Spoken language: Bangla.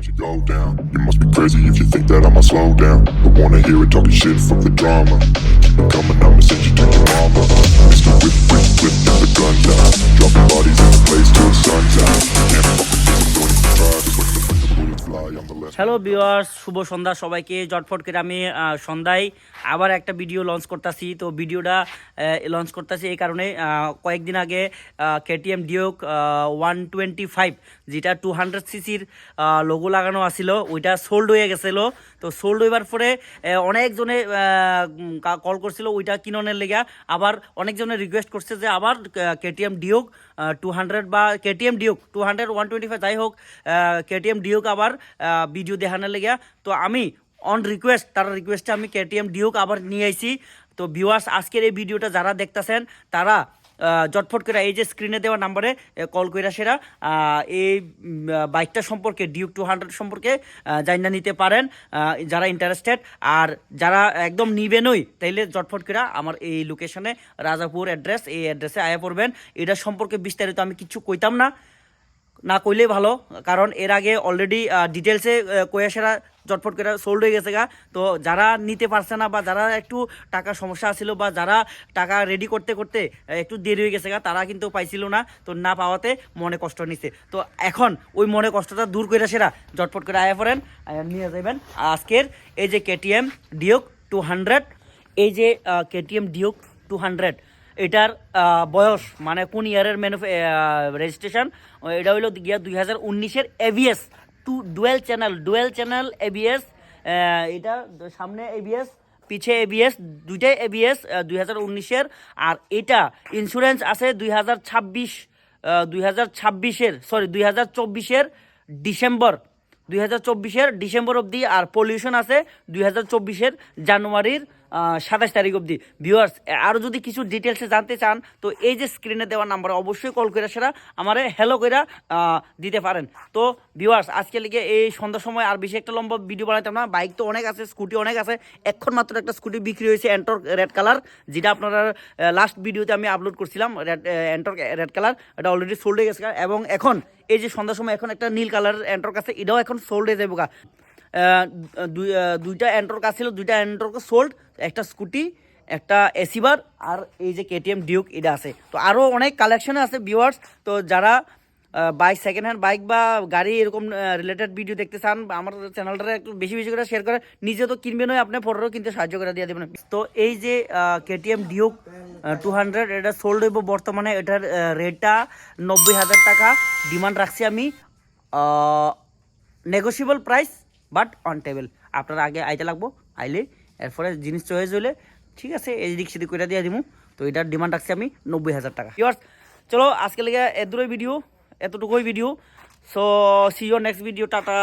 as you go down. You must be crazy if you think that I'ma slow down. Don't wanna hear it talking shit, fuck the drama. Keep it coming, I'ma send you to your mama. Mr. Whip, whip, whip, get the guns out. Dropping bodies in the place till the sun's out. Can't fuck with this, don't even try. Just let the bullets fly, I'm the last. Hello viewers, শুভ সন্ধ্যা সবাইকে। জটফট করে আমি সন্ধ্যায় আবার একটা ভিডিও লঞ্চ করতেছি। তো ভিডিওটা লঞ্চ করতেছি এই কারণে, কয়েকদিন আগে কেটিএম ডিউক 125 যেটা 200 সিসির লোগো লাগানো আছিল, ওইটা সোল্ড হয়ে গেছিলো। তো সোল্ড হইবার পরে অনেকজনে কল করছিল ওইটা কিননের লেগা। আবার অনেকজনে রিকোয়েস্ট করছে যে আবার কেটিএম ডিউক 200 বা কেটিএম ডিউক 200 125 যাই হোক, কেটিএম ডিউক আবার ভিডিও দেখানোর লেগে। তো আমি অন রিকোয়েস্ট, তার রিকোয়েস্টে আমি কেটিএম ডিউক আবার নিয়ে আইছি। তো ভিউয়ার্স, আজকের এই ভিডিওটা যারা দেখতেছেন তারা জটফট করে এই যে স্ক্রিনে দেওয়া নাম্বারে কল করে সেরা এই বাইকটা সম্পর্কে, ডিউক 200 সম্পর্কে জানা নিতে পারেন যারা ইন্টারেস্টেড। আর যারা একদম নিবেনই তাইলে জটফট করে আমার এই লোকেশনে রাজাপুর অ্যাড্রেস, এই অ্যাড্রেসে আয়া পড়বেন। এটা সম্পর্কে বিস্তারিত আমি কিছু কইতাম না কইলেই ভালো, কারণ এর আগে অলরেডি ডিটেলসে কয়েসেরা জটফট করে সোল্ড হয়ে গেছে গা। তো যারা নিতে পারছে না বা যারা একটু টাকা সমস্যা ছিল বা যারা টাকা রেডি করতে করতে একটু দেরি হয়ে গেছে গা, তারা কিন্তু পাইছিল না। তো না পাওয়াতে মনে কষ্ট নিছে। তো এখন ওই মনে কষ্টটা দূর করে সেরা জটফট করে আয়া পড়েন, নিয়ে যাবেন আজকের এই যে কেটিএম ডিউক 200। এই যে কেটিএম ডিউক 200 এটার বয়স মানে কোন ইয়ারের রেজিস্ট্রেশন, এটা হইল গিয়া 2019-এর এবিএস ডুয়েল চ্যানেল এবিএস। এটা সামনে এবিএস, পিছে এবিএস, দুইটাই এবিএস 2019-এর। আর এটা ইন্স্যুরেন্স আছে 2024-এর ডিসেম্বর অবধি। আর পলিউশন আছে 2024-এর জানুয়ারির 27 তারিখ অবধি। ভিউয়ার্স, আরও যদি কিছু ডিটেলসে জানতে চান তো এই যে স্ক্রিনে দেওয়া নাম্বারে অবশ্যই কল করে সেরা আমারে হ্যালো করে দিতে পারেন। তো ভিউয়ার্স, আজকে লিগে এই সন্ধ্যার সময় আর বেশি একটা লম্বা ভিডিও বানাইতাম না। বাইক তো অনেক আছে, স্কুটি অনেক আছে। এখন মাত্র একটা স্কুটি বিক্রি হয়েছে এন্টর্ক রেড কালার, যেটা আপনারা লাস্ট ভিডিওতে আমি আপলোড করছিলাম। এন্টর্ক রেড কালার এটা অলরেডি সোল্ড হয়ে গেছে। এবং এখন এই যে সন্ধ্যার সময় এখন একটা নীল কালারের এন্টর্ক আছে, এটাও এখন সোল্ড হয়ে যাবে গা। দুইটা এন্টর্ক আসছিল, দুইটা এন্টর্ক সোল্ড, একটা স্কুটি, একটা এসিবার, আর এই যে কেটিএম ডিউক এটা আছে। তো আরও অনেক কালেকশনে আছে ভিউয়ার্স। তো যারা বাইক, সেকেন্ড হ্যান্ড বাইক বা গাড়ি এরকম রিলেটেড ভিডিও দেখতে চান, আমার চ্যানেলটা একটু বেশি বেশি করে শেয়ার করে, নিজে তো কিনবেনই, আপনি পরেও কিনতে সাহায্য করে দিয়ে দেবেন। তো এই যে কেটিএম ডিউক 200 এটা সোল্ড হইব বর্তমানে। এটার রেটটা 90,000 টাকা ডিমান্ড রাখছি আমি। Negotiable price but on table. আপনারা আগে আইতে লাগবো, আইলে এরপরে জিনিস চয়েস হইলে ঠিক আছে এই দিক সেদিক করে দিয়ে দিব। তো এটার ডিমান্ড রাখছি আমি 90,000 টাকা। ভিউয়ার্স, চলো আজকে লেগে এতটুকুই video. So see your next video. Tata.